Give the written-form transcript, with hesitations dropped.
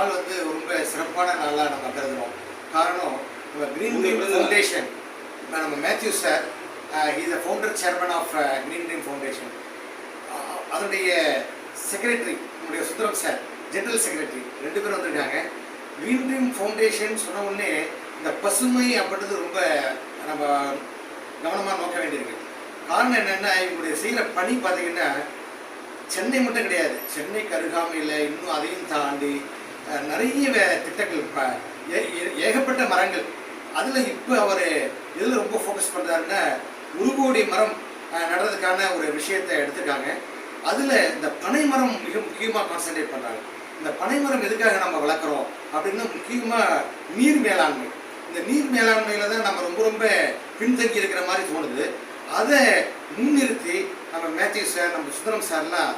நாள் வந்து ரொம்ப சிறப்பான நாளாக நம்ம கருதுறோம். காரணம் நம்ம கிரீன் ட்ரீம் ஃபவுண்டேஷன், நம்ம Mathew sir, is the founder chairman of Green Dream Foundation. அதனுடைய செக்ரட்டரி நம்முடைய சுந்தரம் சார், ஜெனரல் செக்ரட்டரி, 2 பேரும் வந்திருக்காங்க. கிரீன் ட்ரீம் ஃபவுண்டேஷன் சொன்ன உடனே இந்த பசுமை அப்படின்றது ரொம்ப நம்ம கவனமாக நோக்க வேண்டியிருக்கு. காரணம் என்னென்னா, இவங்களுடைய செய்கிற பணி பார்த்தீங்கன்னா சென்னை மட்டும் கிடையாது, சென்னைக்கு அருகாமையில் இன்னும் அதையும் தாண்டி நிறைய திட்டங்கள், ஏகப்பட்ட மரங்கள். அதில் இப்போ அவர் எதில் ரொம்ப ஃபோக்கஸ் பண்ணுறாருன்னா 1 கோடி மரம் நடுறதுக்கான ஒரு விஷயத்தை எடுத்துருக்காங்க. அதில் இந்த பனை மரம் மிக முக்கியமாக கான்சன்ட்ரேட் பண்ணுறாங்க. இந்த பனை மரம் எதுக்காக நம்ம வளர்க்குறோம் அப்படின்னா முக்கியமாக நீர் மேலாண்மை. இந்த நீர் மேலாண்மையில் தான் நம்ம ரொம்ப ரொம்ப பின்தங்கி இருக்கிற மாதிரி தோணுது. அதை முன்னிறுத்தி நம்ம மேத்யூ சார், நம்ம சுந்தரம் சார்லாம்